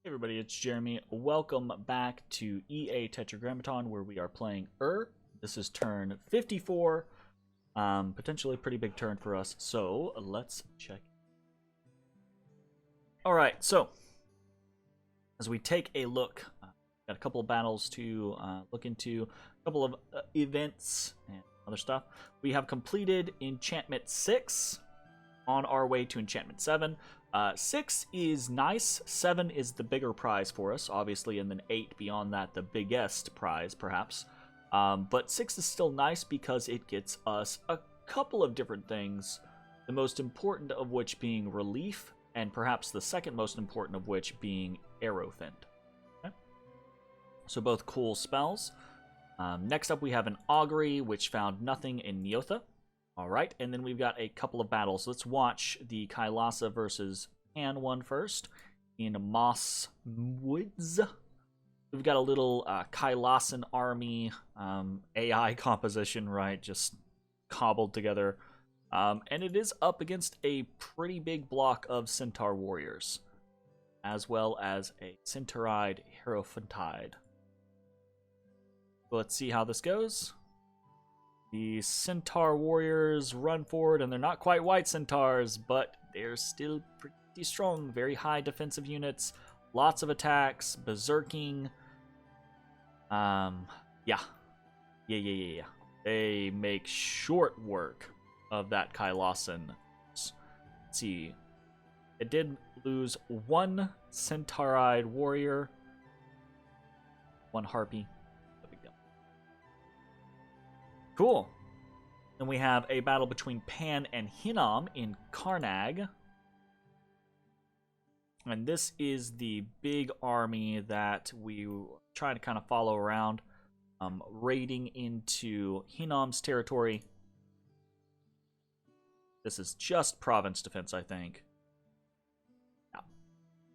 Everybody, it's Jeremy. Welcome back to EA Tetragrammaton, where we are playing This is turn 54. Potentially a pretty big turn for us, so let's check. Alright, so as we take a look, got a couple of battles to look into, a couple of events and other stuff. We have completed Enchantment 6, on our way to Enchantment 7. 6 is nice, 7 is the bigger prize for us, obviously, and then 8 beyond that, the biggest prize, perhaps. But 6 is still nice because it gets us a couple of different things, the most important of which being Relief, and perhaps the second most important of which being Aerofend. Okay? So both cool spells. Next up we have an Augury, which found nothing in Neotha. Alright, and then we've got a couple of battles. Let's watch the Kailasa versus Pan one first in Moss Woods. We've got a little Kailasan army, AI composition, right? Just cobbled together. And it is up against a pretty big block of Centaur warriors, as well as a Centauride Hierophantide. Let's see how this goes. The Centaur warriors run forward, and they're not quite white Centaurs, but they're still pretty strong. Very high defensive units, lots of attacks, berserking. Yeah. They make short work of that Kailasan. Let's see. It did lose one Centauride warrior, one Harpy. Cool. Then we have a battle between Pan and Hinnom in Karnag. And this is the big army that we try to kind of follow around, raiding into Hinnom's territory. This is just province defense, I think. Yeah.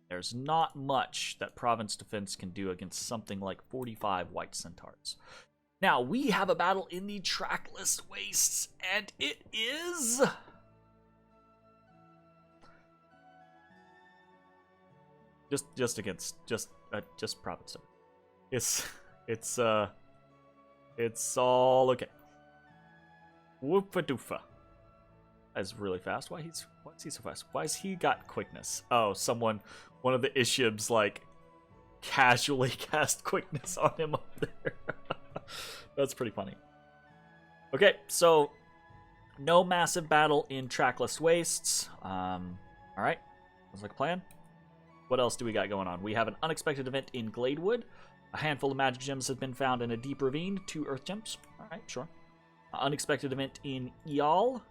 There's not much that province defense can do against something like 45 white centaurs. Now, we have a battle in the Trackless Wastes, and it is... Just province. It's all okay. Whoopa-doofa. That's really fast. Why is he so fast? Why has he got quickness? Oh, one of the Ishibs, like, casually cast quickness on him up there. That's pretty funny. Okay, so no massive battle in Trackless Wastes. Alright, sounds like a plan. What else do we got going on? We have an unexpected event in Gladewood. A handful of magic gems have been found in a deep ravine. 2 earth gems. Alright, sure. Unexpected event in Eal.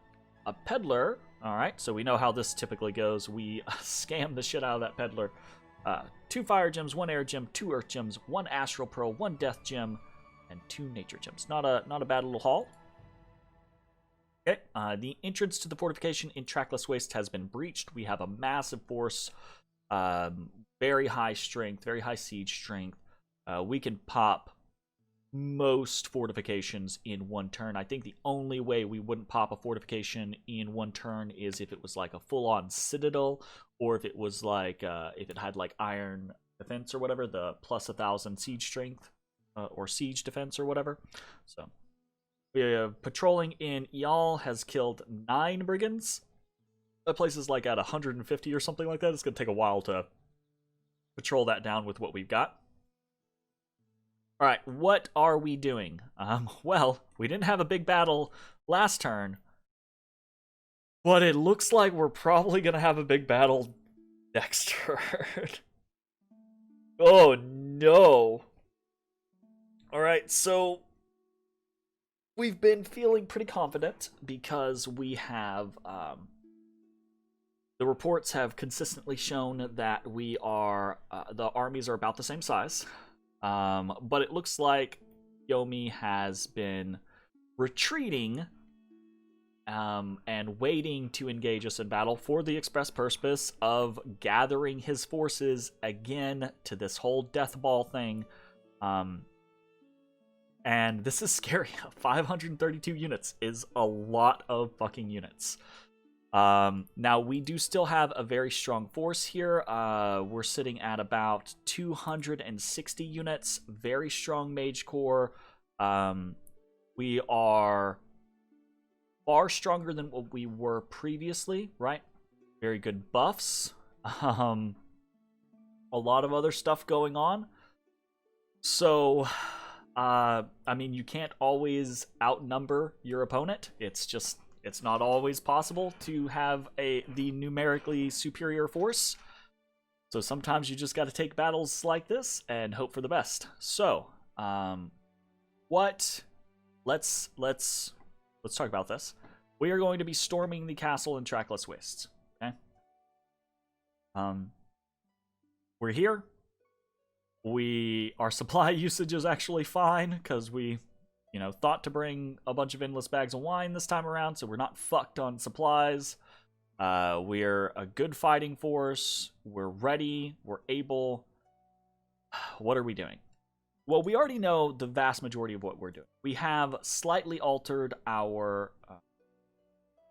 A peddler. Alright, so we know how this typically goes. We scam the shit out of that peddler. 2 fire gems, 1 air gem, 2 earth gems, 1 astral pearl, 1 death gem, and 2 nature gems. Not a bad little haul. Okay, the entrance to the fortification in Trackless Waste has been breached. We have a massive force, very high strength, very high siege strength. We can pop most fortifications in 1 turn. I think the only way we wouldn't pop a fortification in 1 turn is if it was like a full-on citadel, or if it was like if it had like iron defense or whatever, the plus 1,000 siege strength or siege defense or whatever. So patrolling in Eal has killed 9 brigands. That place is like at 150 or something like that. It's gonna take a while to patrol that down with what we've got. All right, what are we doing? Well, we didn't have a big battle last turn, but it looks like we're probably going to have a big battle next turn. Oh, no. All right, so we've been feeling pretty confident because we have... the reports have consistently shown that we are... the armies are about the same size. But it looks like Yomi has been retreating and waiting to engage us in battle for the express purpose of gathering his forces again to this whole death ball thing. And this is scary. 532 units is a lot of fucking units. Now, we do still have a very strong force here. We're sitting at about 260 units. Very strong mage core. We are far stronger than what we were previously, right? Very good buffs. A lot of other stuff going on. So, I mean, you can't always outnumber your opponent. It's not always possible to have the numerically superior force. So sometimes you just got to take battles like this and hope for the best. So, let's talk about this. We are going to be storming the castle in Trackless Wastes. Okay. We're here. Our supply usage is actually fine because we, thought to bring a bunch of endless bags of wine this time around, so we're not fucked on supplies. We're a good fighting force. We're ready. We're able. What are we doing? Well, we already know the vast majority of what we're doing. We have slightly altered our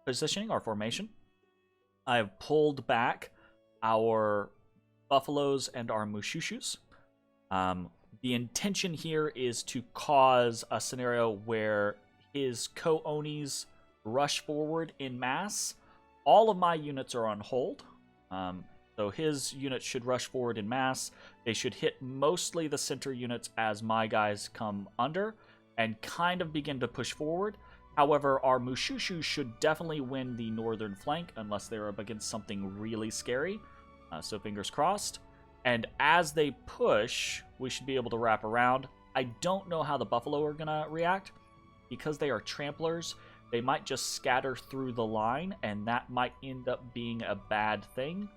positioning, our formation. I have pulled back our buffaloes and our mushushus. The intention here is to cause a scenario where his co-onis rush forward in mass. All of my units are on hold. So his units should rush forward in mass. They should hit mostly the center units as my guys come under and kind of begin to push forward. However, our Mushushu should definitely win the northern flank unless they're up against something really scary. So fingers crossed. And as they push, we should be able to wrap around. I don't know how the buffalo are going to react. Because they are tramplers, they might just scatter through the line, and that might end up being a bad thing.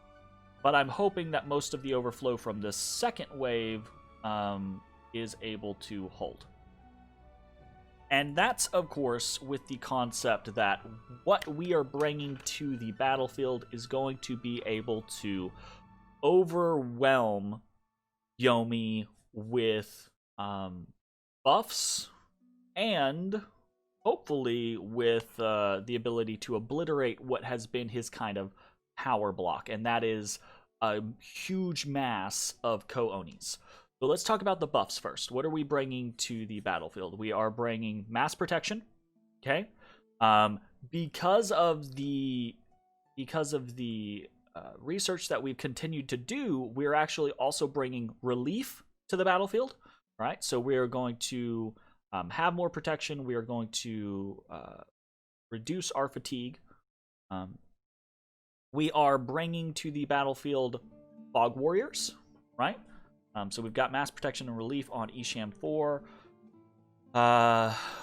But I'm hoping that most of the overflow from this second wave is able to hold. And that's, of course, with the concept that what we are bringing to the battlefield is going to be able to overwhelm Yomi with buffs and hopefully with the ability to obliterate what has been his kind of power block, and that is a huge mass of co-onis. So let's talk about the buffs first. What are we bringing to the battlefield? We are bringing mass protection, okay? Because of the research that we've continued to do, we're actually also bringing relief to the battlefield, right? So we're going to have more protection. We are going to reduce our fatigue. We are bringing to the battlefield fog warriors, right? So we've got mass protection and relief on Isham 4.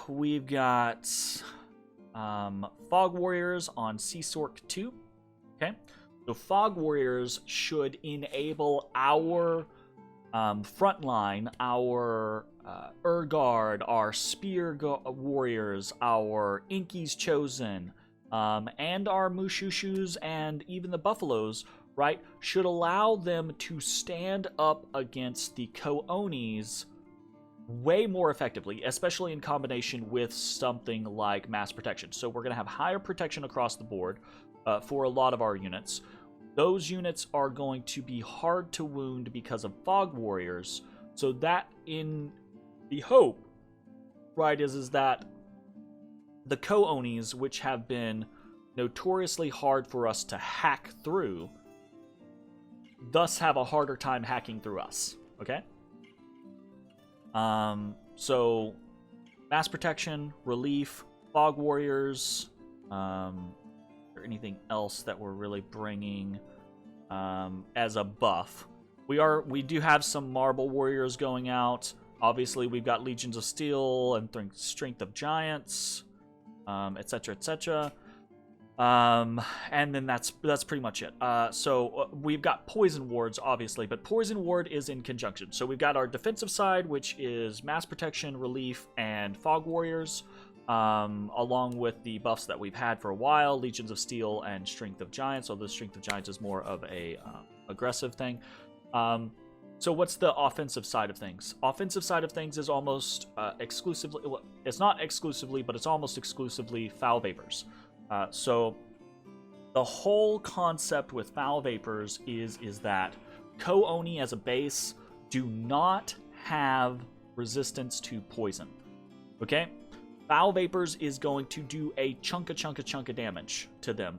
We've got fog warriors on Seasork 2. Okay, so fog warriors should enable our front line, our Urguard, our spear warriors, our Inky's Chosen, and our Mushushus and even the Buffaloes, right, should allow them to stand up against the Co-Onis way more effectively, especially in combination with something like mass protection. So we're going to have higher protection across the board for a lot of our units. Those units are going to be hard to wound because of fog warriors. So that, in the hope, right, is that the Co-Onis, which have been notoriously hard for us to hack through, thus have a harder time hacking through us, okay? So mass protection, relief, fog warriors, or anything else that we're really bringing as a buff. We do have some marble warriors going out. Obviously, we've got Legions of Steel and Strength of Giants, etc., etc. And then that's pretty much it. So we've got Poison Wards, obviously, but Poison Ward is in conjunction. So we've got our defensive side, which is Mass Protection, Relief, and Fog Warriors, along with the buffs that we've had for a while, Legions of Steel and Strength of Giants. So the Strength of Giants is more of a aggressive thing. So what's the offensive side of things? Offensive side of things is almost exclusively, well, it's not exclusively, but it's almost exclusively Foul Vapors. So The whole concept with foul vapors is that Co-Oni as a base do not have resistance to poison. Okay? Foul vapors is going to do a chunk of damage to them.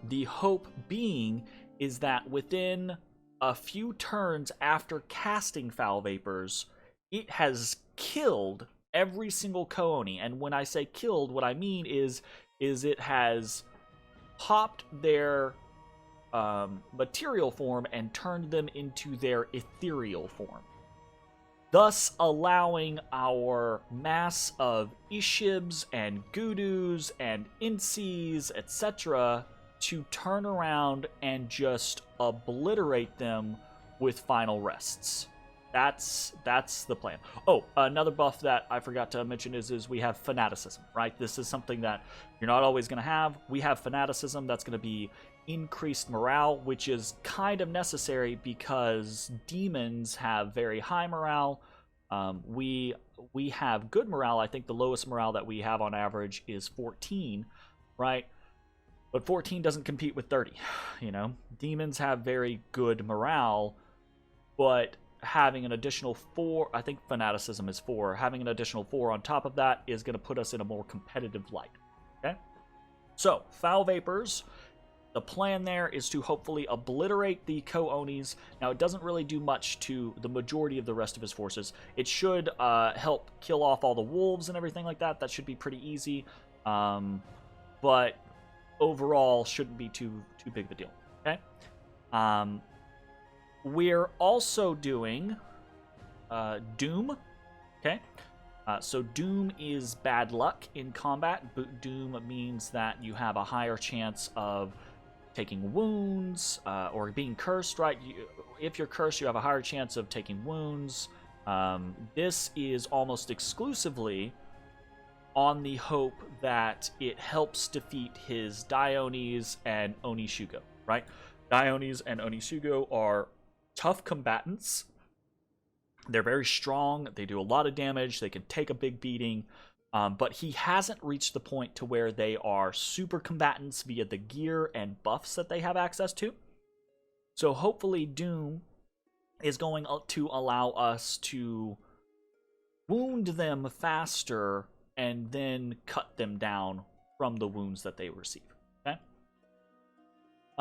The hope being is that within a few turns after casting foul vapors, it has killed every single Co-Oni. And when I say killed, what I mean is it has popped their material form and turned them into their ethereal form, thus allowing our mass of Ishibs and Gudus and Incies, etc. to turn around and just obliterate them with final rests. That's the plan. Oh, another buff that I forgot to mention is we have fanaticism, right? This is something that you're not always going to have. We have fanaticism. That's going to be increased morale, which is kind of necessary because demons have very high morale. We have good morale. I think the lowest morale that we have on average is 14, right? But 14 doesn't compete with 30, you know? Demons have very good morale, but having an additional 4, I think fanaticism is 4, having an additional 4 on top of that is going to put us in a more competitive light, okay? So, foul vapors, the plan there is to hopefully obliterate the Co-Onis. Now, it doesn't really do much to the majority of the rest of his forces. It should help kill off all the wolves and everything like that. That should be pretty easy, but overall shouldn't be too big of a deal, okay? We're also doing Doom, okay? So Doom is bad luck in combat. Doom means that you have a higher chance of taking wounds or being cursed, right? If you're cursed, you have a higher chance of taking wounds. This is almost exclusively on the hope that it helps defeat his Dionis and Onishugo, right? Dionis and Onishugo are tough combatants. They're very strong. They do a lot of damage. They can take a big beating. But he hasn't reached the point to where they are super combatants via the gear and buffs that they have access to. So hopefully Doom is going to allow us to wound them faster and then cut them down from the wounds that they receive.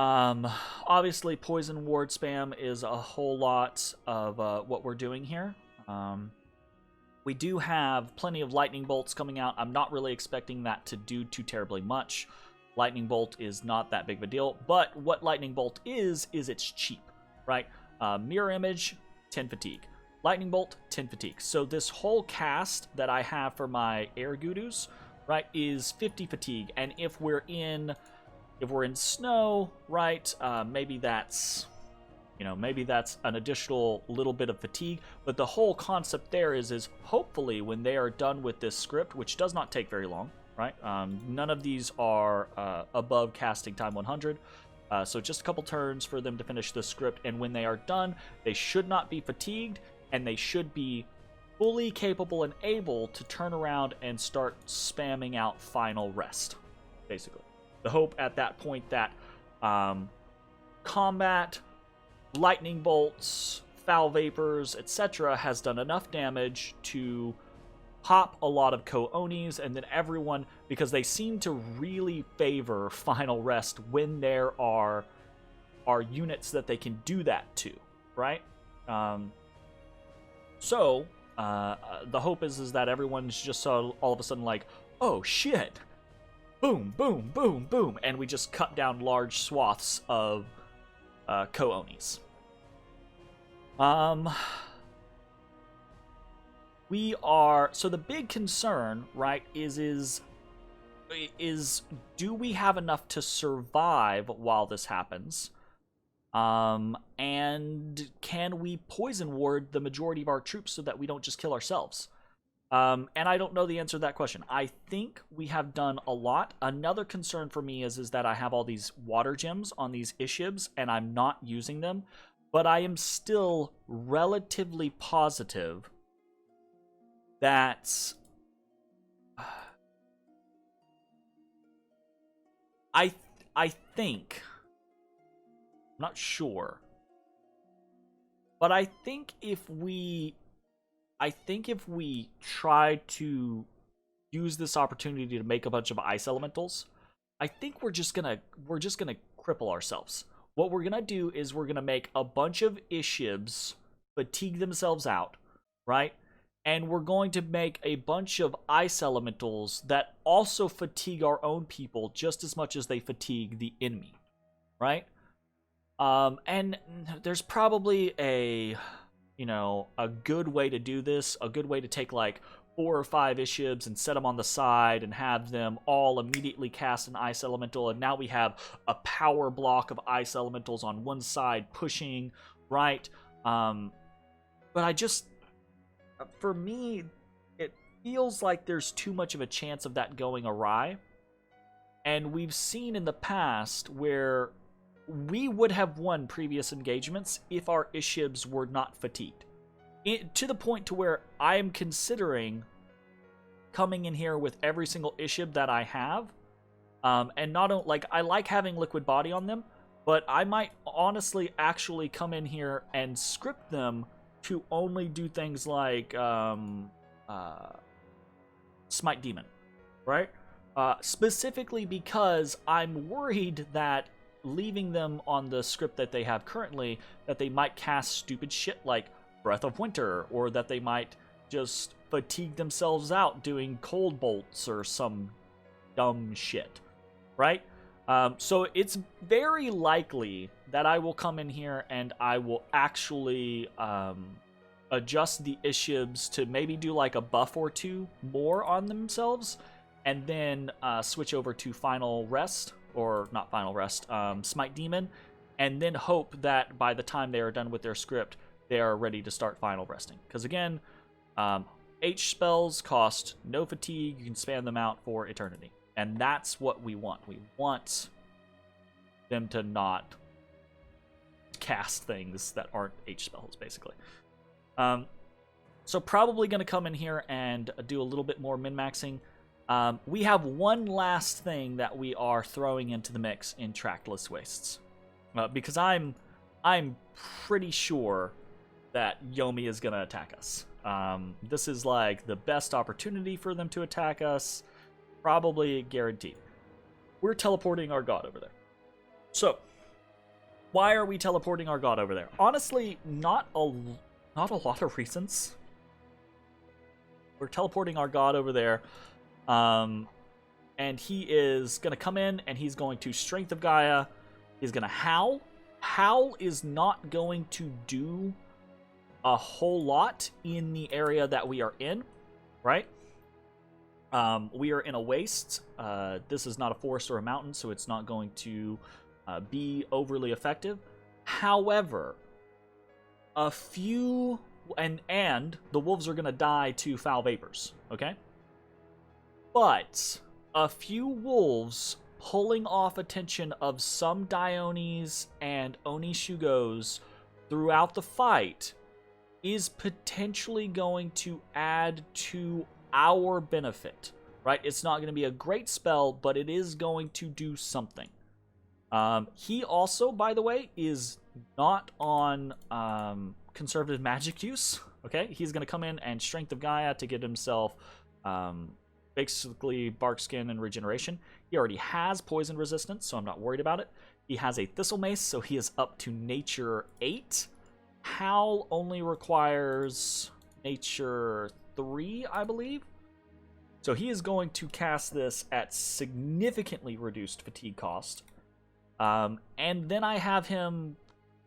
Obviously, poison ward spam is a whole lot of what we're doing here. We do have plenty of lightning bolts coming out. I'm not really expecting that to do too terribly much. Lightning bolt is not that big of a deal, but what lightning bolt is it's cheap, right? Mirror image, 10 fatigue. Lightning bolt, 10 fatigue. So this whole cast that I have for my air gurus, right, is 50 fatigue. And if we're in snow, right, maybe that's an additional little bit of fatigue. But the whole concept there is hopefully when they are done with this script, which does not take very long, right? None of these are above casting time 100. So just a couple turns for them to finish the script. And when they are done, they should not be fatigued, and they should be fully capable and able to turn around and start spamming out final rest, basically. The hope at that point that combat, lightning bolts, foul vapors, etc. has done enough damage to pop a lot of Co-Onis, and then everyone, because they seem to really favor final rest when there are units that they can do that to, right? So the hope is that everyone's just all of a sudden like, oh shit, boom, boom, boom, boom, and we just cut down large swaths of Co-Onis. So the big concern, right, is do we have enough to survive while this happens? And can we poison ward the majority of our troops so that we don't just kill ourselves? And I don't know the answer to that question. I think we have done a lot. Another concern for me is that I have all these water gems on these Ishibs, and I'm not using them. But I am still relatively positive that I think, I'm not sure, but I think if we try to use this opportunity to make a bunch of ice elementals, I think we're just gonna cripple ourselves. What we're gonna do is we're gonna make a bunch of Ishibs fatigue themselves out, right? And we're going to make a bunch of ice elementals that also fatigue our own people just as much as they fatigue the enemy, right? And there's probably a good way to do this, a good way to take like 4 or 5 Ishibs and set them on the side and have them all immediately cast an ice elemental, and now we have a power block of ice elementals on one side pushing, right? But for me, it feels like there's too much of a chance of that going awry. And we've seen in the past where we would have won previous engagements if our Ishibs were not fatigued. To the point to where I am considering coming in here with every single Ishib that I have. And not only, like, I like having liquid body on them, but I might honestly actually come in here and script them to only do things like Smite Demon, right? Specifically because I'm worried that leaving them on the script that they have currently, that they might cast stupid shit like Breath of Winter, or that they might just fatigue themselves out doing cold bolts or some dumb shit, right? So it's very likely that I will come in here and I will actually adjust the Ishibs to maybe do like a buff or two more on themselves, and then switch over to Final Rest, or not Final Rest, Smite Demon, and then hope that by the time they are done with their script, they are ready to start Final Resting. Because again, H spells cost no fatigue, you can span them out for eternity. And that's what we want. We want them to not cast things that aren't H spells, basically. So probably going to come in here and do a little bit more min-maxing. We have one last thing that we are throwing into the mix in Trackless Wastes. Because I'm pretty sure that Yomi is going to attack us. This is like the best opportunity for them to attack us. Probably guaranteed. We're teleporting our god over there. So, why are we teleporting our god over there? Honestly, not a lot of reasons. We're teleporting our god over there. And he is going to come in and he's going to Strength of Gaia. He's going to Howl. Howl is not going to do a whole lot in the area that we are in, right? We are in a waste. This is not a forest or a mountain, so it's not going to be overly effective. However, a few... And the wolves are going to die to foul vapors, okay? But a few wolves pulling off attention of some Dionis and Onishugos throughout the fight is potentially going to add to our benefit, right? It's not going to be a great spell, but it is going to do something. He also, by the way, is not on conservative magic use, okay? He's going to come in and Strength of Gaia to get himself basically bark skin and regeneration. He already has poison resistance, so I'm not worried about it. He has a Thistle Mace, so he is up to Nature 8. Howl only requires Nature 3, I believe. So he is going to cast this at significantly reduced fatigue cost. And then I have him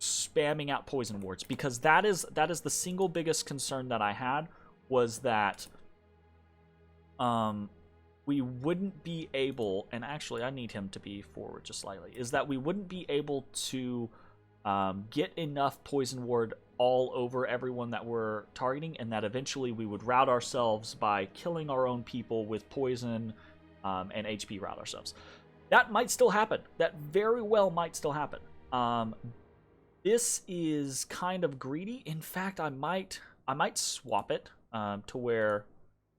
spamming out poison wards, because that is the single biggest concern that I had, was that we wouldn't be able, and actually I need him to be forward just slightly, is that we wouldn't be able to get enough poison ward all over everyone that we're targeting, and that eventually we would rout ourselves by killing our own people with poison and HP rout ourselves. That might still happen. That very well might still happen. This is kind of greedy. In fact, I might swap it to where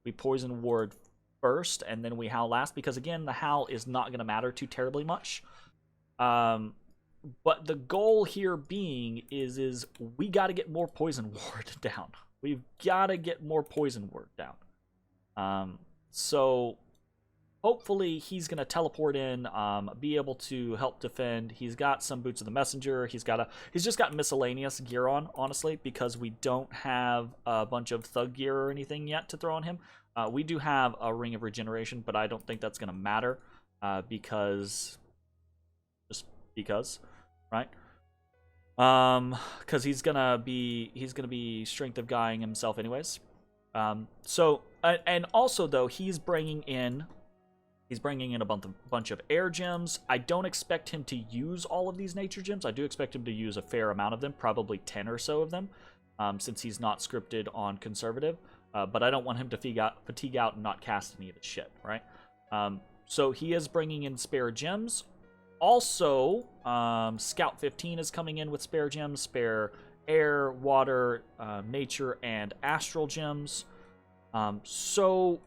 we poison ward first and then we howl last, because again, the howl is not going to matter too terribly much. But the goal here being is we got to get more poison ward down. We've got to get more poison ward down. So hopefully he's going to teleport in, be able to help defend. He's got some Boots of the Messenger. He's just got miscellaneous gear on, honestly, because we don't have a bunch of thug gear or anything yet to throw on him. We do have a Ring of Regeneration, but I don't think that's going to matter because, right? Because he's gonna be Strength of Guying himself anyways. So and also though he's bringing in a bunch of air gems. I don't expect him to use all of these nature gems. I do expect him to use a fair amount of them, probably 10 or so of them, since he's not scripted on conservative. But I don't want him to fatigue out and not cast any of his shit, right? So he is bringing in spare gems. Also, Scout 15 is coming in with spare gems, spare air, water, nature, and astral gems. So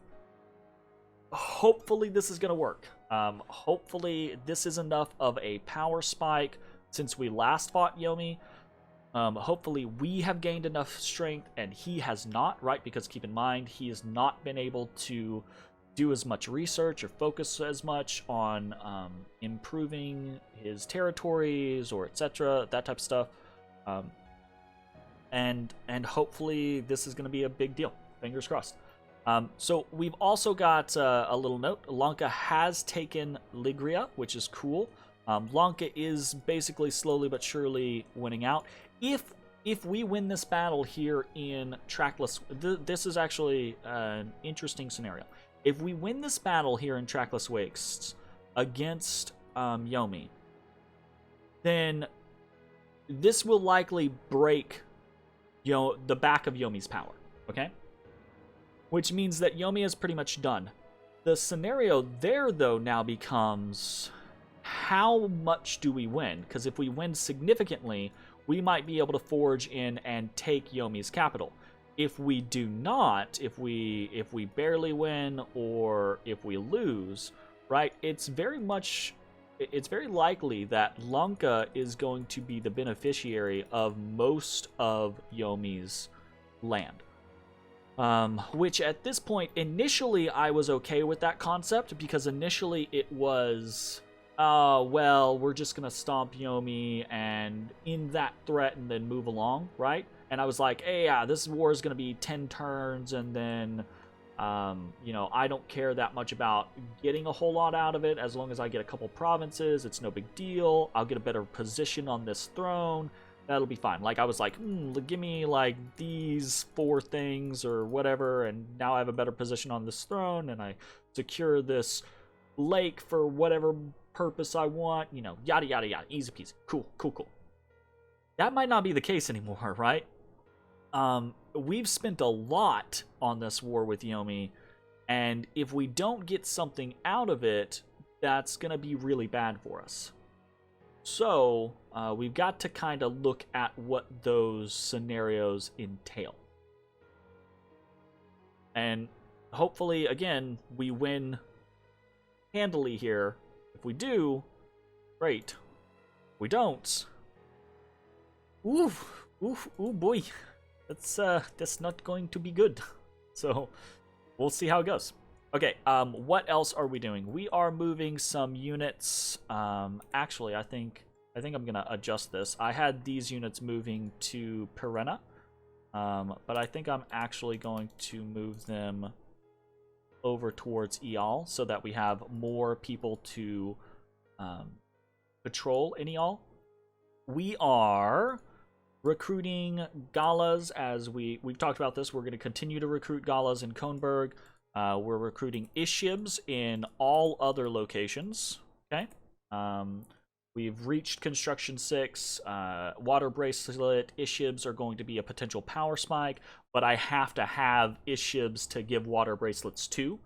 hopefully this is going to work. Hopefully this is enough of a power spike since we last fought Yomi. Hopefully we have gained enough strength and he has not, right? Because keep in mind, he has not been able to do as much research or focus as much on improving his territories or etc., that type of stuff. And hopefully this is going to be a big deal. Fingers crossed. So we've also got a little note. Lanka has taken Ligria, which is cool. Lanka is basically slowly but surely winning out. If we win this battle here in Trackless, this is actually an interesting scenario. If we win this battle here in Trackless Wastes against Yomi, then this will likely break the back of Yomi's power, okay? Which means that Yomi is pretty much done. The scenario there, though, now becomes how much do we win? Because if we win significantly, we might be able to forge in and take Yomi's capital. If we do not, if we barely win or if we lose, right, it's very likely that Lanka is going to be the beneficiary of most of Yomi's land. Which at this point, initially I was okay with that concept because initially it was, well, we're just gonna stomp Yomi and in that threat and then move along, right? And I was like, hey, yeah, this war is going to be 10 turns, and then, I don't care that much about getting a whole lot out of it. As long as I get a couple provinces, it's no big deal. I'll get a better position on this throne. That'll be fine. Like, I was like, give me, like, these 4 things or whatever, and now I have a better position on this throne, and I secure this lake for whatever purpose I want, yada, yada, yada. Easy peasy. Cool. That might not be the case anymore, right? We've spent a lot on this war with Yomi, and if we don't get something out of it, that's going to be really bad for us. So, we've got to kind of look at what those scenarios entail. And hopefully, again, we win handily here. If we do, great. If we don't, ooh boy. That's not going to be good. So, we'll see how it goes. Okay, what else are we doing? We are moving some units. Actually, I think I'm gonna adjust this. I had these units moving to Perenna, but I think I'm actually going to move them over towards Eal so that we have more people to patrol in Eal. We are recruiting galas as we've talked about this. We're going to continue to recruit galas in Könberg. We're recruiting ishibs in all other locations. Okay. We've reached construction 6. Water bracelet ishibs are going to be a potential power spike, but I have to have ishibs to give water bracelets to.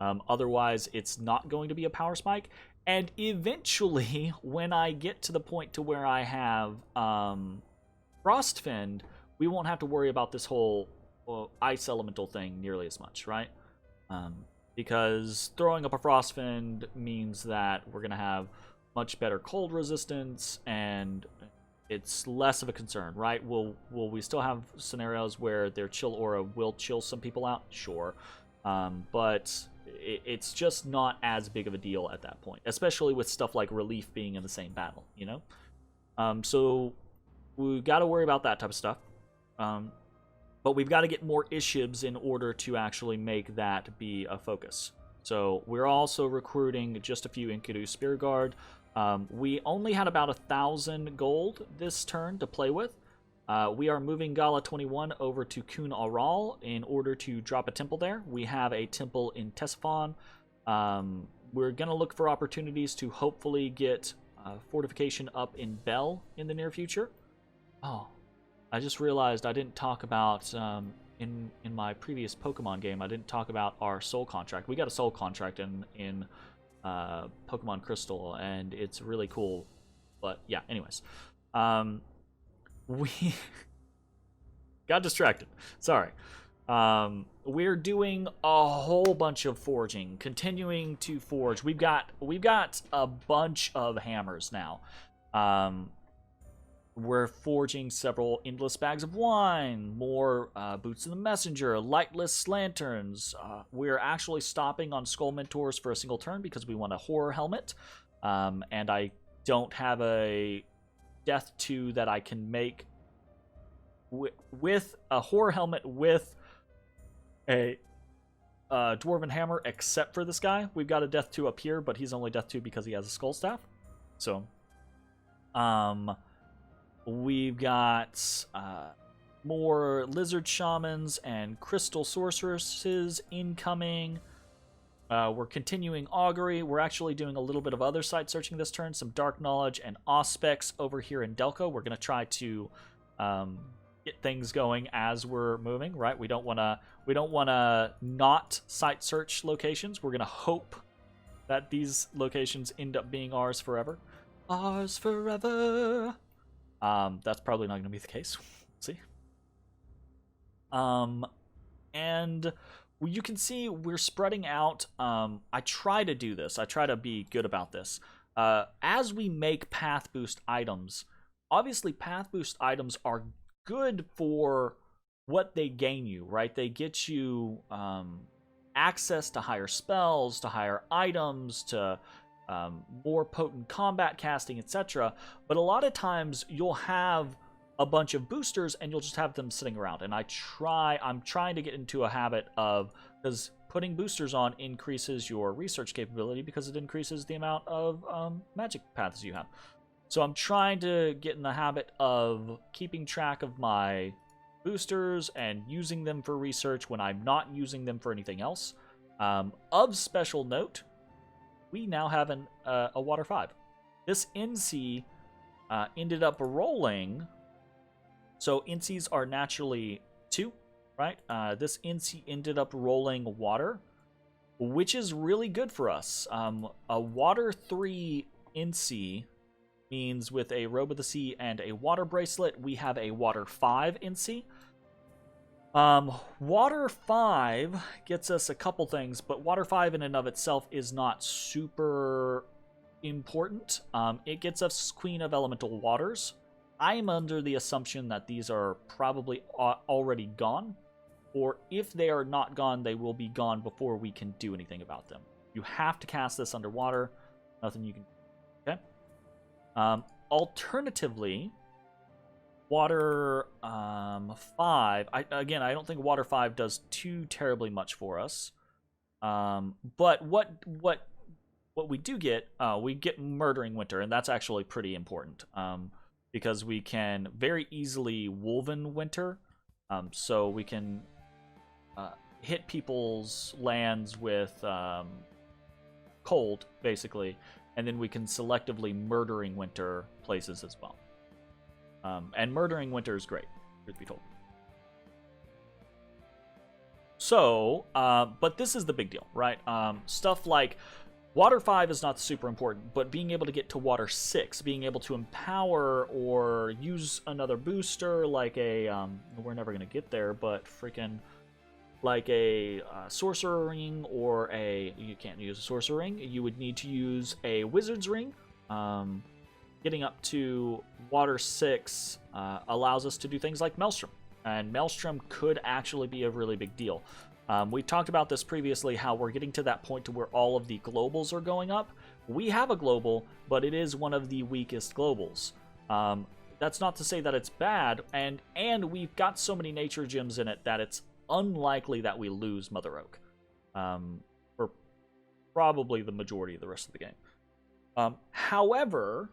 Otherwise, it's not going to be a power spike. And eventually, when I get to the point to where I have Frostfend, we won't have to worry about this whole ice elemental thing nearly as much, right? Because throwing up a Frostfend means that we're going to have much better cold resistance, and it's less of a concern, right? Will we still have scenarios where their chill aura will chill some people out? Sure. But it's just not as big of a deal at that point, especially with stuff like relief being in the same battle, you know? So we got to worry about that type of stuff. But we've got to get more Ishibs in order to actually make that be a focus. So we're also recruiting just a few Enkidu Spear Guard. We only had about 1,000 gold this turn to play with. We are moving Gala 21 over to Kun Aral in order to drop a temple there. We have a temple in Ctesiphon. We're going to look for opportunities to hopefully get fortification up in Bel in the near future. Oh, I just realized I didn't talk about, in my previous Pokemon game, I didn't talk about our soul contract. We got a soul contract in Pokemon Crystal, and it's really cool. But yeah, anyways. We got distracted. Sorry. We're doing a whole bunch of forging, continuing to forge. We've got a bunch of hammers now. We're forging several endless bags of wine, more boots of the messenger, lightless lanterns. We're actually stopping on skull mentors for a single turn because we want a horror helmet, and I don't have a death 2 that I can make with a horror helmet with a dwarven hammer, except for this guy. We've got a death 2 up here, but he's only death 2 because he has a skull staff. So we've got more lizard shamans and crystal sorceresses incoming. We're continuing augury. We're actually doing a little bit of other site searching this turn. Some dark knowledge and auspex over here in Delco. We're going to try to get things going as we're moving, right? We don't want to not site search locations. We're going to hope that these locations end up being ours forever. Ours forever. That's probably not going to be the case. See? And you can see we're spreading out. I try to do this. I try to be good about this. As we make path boost items, obviously path boost items are good for what they gain you, right? They get you access to higher spells, to higher items, to more potent combat casting, etc. But a lot of times you'll have a bunch of boosters and you'll just have them sitting around. And I'm trying to get into a habit of, because putting boosters on increases your research capability because it increases the amount of magic paths you have. So I'm trying to get in the habit of keeping track of my boosters and using them for research when I'm not using them for anything else. Of special note, we now have a Water 5. This NC ended up rolling. So NCs are naturally 2, right? This NC ended up rolling Water, which is really good for us. A Water 3 NC means with a Robe of the Sea and a Water Bracelet, we have a Water 5 NC. Water 5 gets us a couple things, but Water 5 in and of itself is not super important. It gets us Queen of Elemental Waters. I'm under the assumption that these are probably already gone, or if they are not gone, they will be gone before we can do anything about them. You have to cast this underwater. Nothing you can do. Okay? Alternatively, Water 5, I don't think Water 5 does too terribly much for us. But what we do get, we get Murdering Winter, and that's actually pretty important. Because we can very easily Wolven Winter, so we can hit people's lands with cold, basically, and then we can selectively Murdering Winter places as well. And Murdering Winter is great, truth be told. So, but this is the big deal, right? Stuff like Water 5 is not super important, but being able to get to Water 6, being able to empower or use another booster like a, we're never going to get there, but freaking like a Sorcerer Ring or you can't use a Sorcerer Ring, you would need to use a Wizard's Ring. getting up to Water 6 allows us to do things like Maelstrom. And Maelstrom could actually be a really big deal. We talked about this previously, how we're getting to that point to where all of the globals are going up. We have a global, but it is one of the weakest globals. That's not to say that it's bad, and we've got so many nature gems in it that it's unlikely that we lose Mother Oak for probably the majority of the rest of the game. However,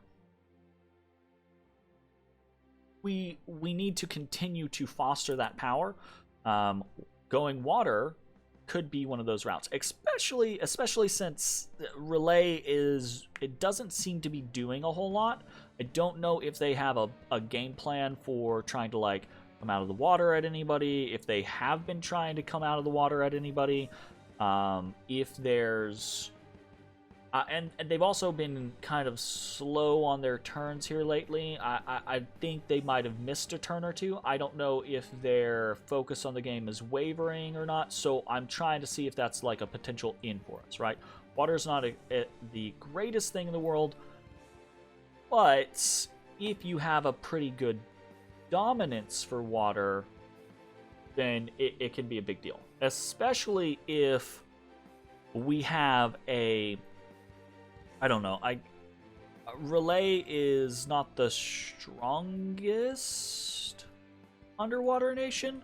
we need to continue to foster that power. Going water could be one of those routes, especially since Relay doesn't seem to be doing a whole lot. I don't know if they have a game plan for trying to like come out of the water at anybody, if they have been trying to come out of the water at anybody, if there's and they've also been kind of slow on their turns here lately. I think they might have missed a turn or two. I don't know if their focus on the game is wavering or not, so I'm trying to see if that's like a potential in for us, right? Water's not the greatest thing in the world, but if you have a pretty good dominance for water, then it can be a big deal. Especially if we have I don't know. Relay is not the strongest underwater nation,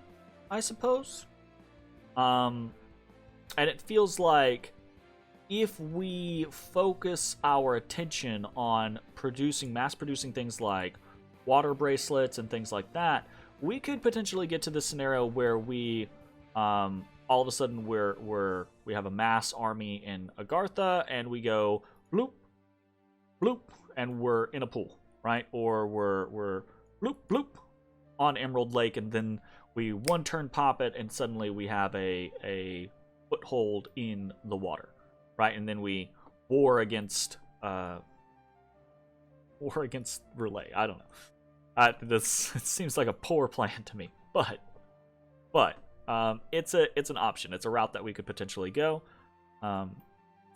I suppose. And it feels like if we focus our attention on mass producing things like water bracelets and things like that, we could potentially get to this scenario where we all of a sudden we have a mass army in Agartha and we go bloop, bloop, and we're in a pool, right? Or we're bloop, bloop on Emerald Lake, and then we one turn pop it, and suddenly we have a foothold in the water, right? And then we war against Relay. I don't know. It seems like a poor plan to me, but it's an option. It's a route that we could potentially go.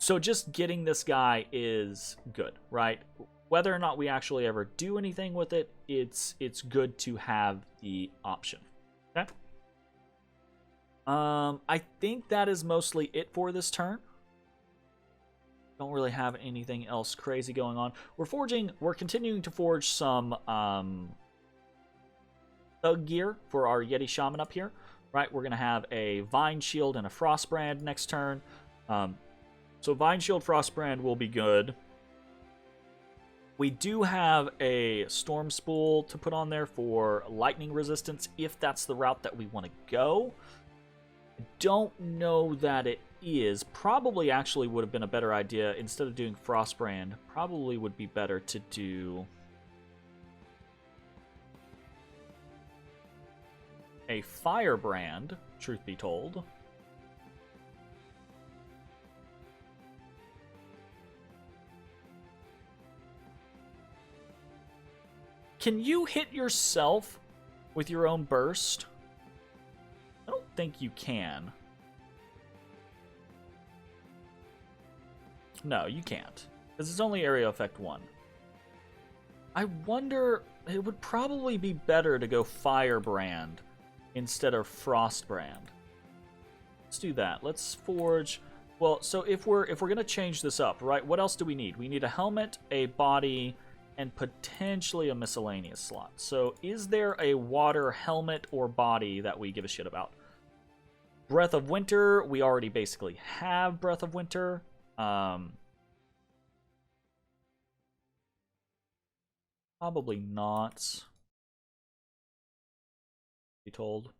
So just getting this guy is good, right? Whether or not we actually ever do anything with it, it's good to have the option. Okay. I think that is mostly it for this turn. Don't really have anything else crazy going on. We're continuing to forge some thug gear for our Yeti Shaman up here, right? We're gonna have a Vine Shield and a Frostbrand next turn. So Vine Shield, Frostbrand will be good. We do have a Storm Spool to put on there for lightning resistance if that's the route that we want to go. I don't know that it is. Probably actually would have been a better idea, instead of doing Frostbrand, probably would be better to do a Firebrand, truth be told. Can you hit yourself with your own burst? I don't think you can. No, you can't. Because it's only area effect 1. I wonder, it would probably be better to go Firebrand instead of Frostbrand. Let's do that. Let's forge. Well, so if we're gonna change this up, right? What else do we need? We need a helmet, a body, and potentially a miscellaneous slot. So is there a water helmet or body that we give a shit about? Breath of Winter, we already basically have Breath of Winter. Probably not. Be told.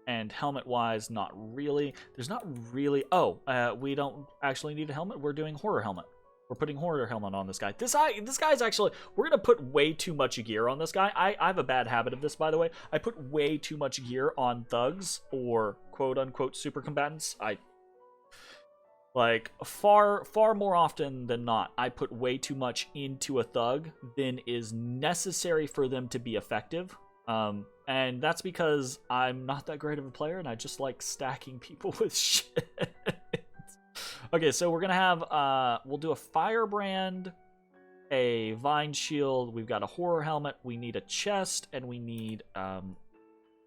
And helmet-wise, not really. There's not really... Oh, we don't actually need a helmet. We're doing Horror Helmet. We're putting Horror Helmet on this guy. This guy's actually... We're going to put way too much gear on this guy. I have a bad habit of this, by the way. I put way too much gear on thugs or quote-unquote super combatants. Like, far more often than not, I put way too much into a thug than is necessary for them to be effective. And that's because I'm not that great of a player, and I just like stacking people with shit. Okay, so we're gonna have we'll do a firebrand, a vine shield. We've got a horror helmet. We need a chest, and we need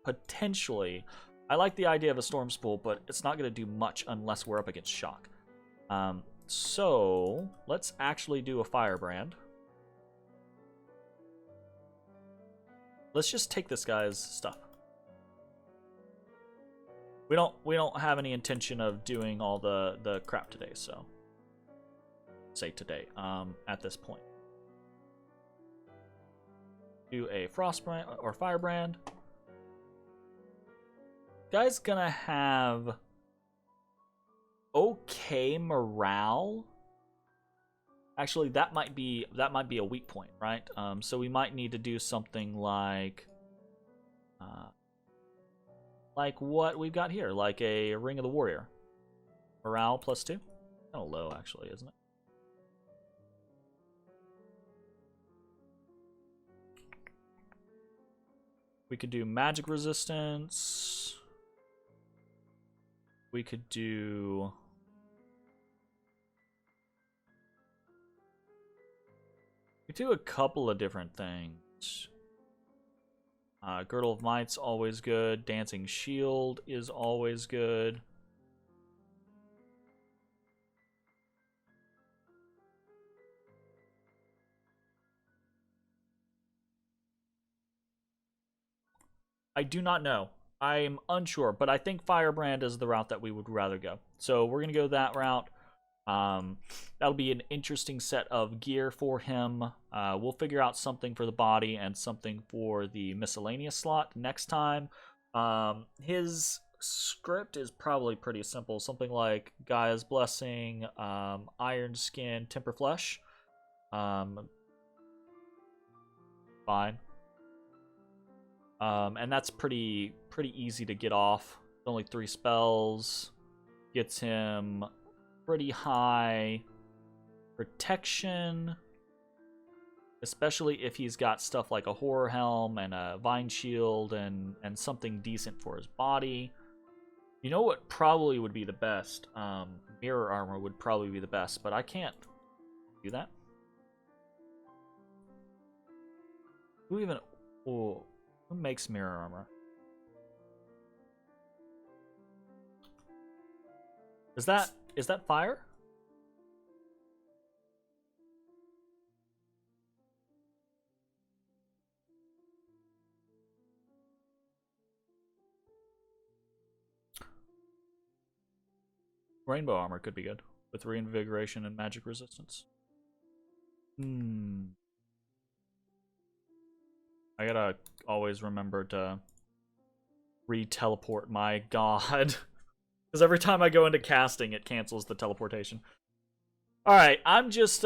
potentially. I like the idea of a storm spool, but it's not gonna do much unless we're up against shock. So let's actually do a firebrand. Let's just take this guy's stuff. We don't have any intention of doing all the crap today, so say today, at this point. Do a frostbrand or firebrand. Guy's gonna have okay morale. Actually, that might be a weak point, right? So we might need to do something like what we've got here, like a Ring of the Warrior. Morale +2. Kind of low, actually, isn't it? We could do magic resistance. We could do... We do a couple of different things. Girdle of Might's always good. Dancing Shield is always good. I do not know. I'm unsure, but I think Firebrand is the route that we would rather go. So we're going to go that route. That'll be an interesting set of gear for him. We'll figure out something for the body and something for the miscellaneous slot next time. His script is probably pretty simple. Something like Gaia's Blessing, Iron Skin, Temper Flesh. Fine. And that's pretty easy to get off. Only 3 spells. Gets him pretty high protection, especially if he's got stuff like a horror helm and a vine shield and something decent for his body. You know what probably would be the best? Mirror armor would probably be the best, but I can't do that. Who makes mirror armor? Is that fire? Rainbow armor could be good with reinvigoration and magic resistance. I gotta always remember to re-teleport my god. Because every time I go into casting, it cancels the teleportation. Alright, I'm just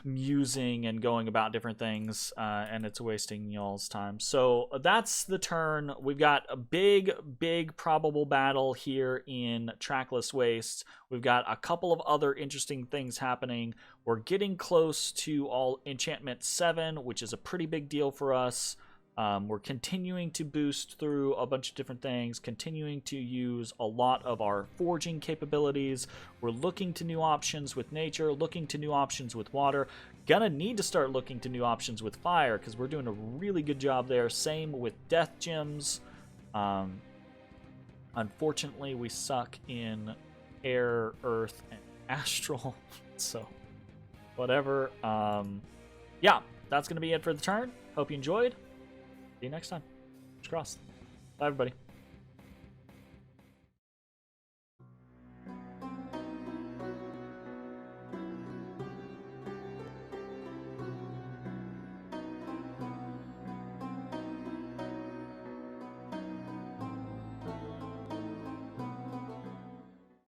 musing and going about different things, and it's wasting y'all's time. So that's the turn. We've got a big probable battle here in Trackless Wastes. We've got a couple of other interesting things happening. We're getting close to all Enchantment 7, which is a pretty big deal for us. We're continuing to boost through a bunch of different things, continuing to use a lot of our forging capabilities. We're looking to new options with nature, looking to new options with water. Gonna need to start looking to new options with fire because we're doing a really good job there. Same with death gems. Unfortunately, we suck in air, earth, and astral. So, whatever. Yeah, that's gonna be it for the turn. Hope you enjoyed. See you next time. Crossed. Bye, everybody.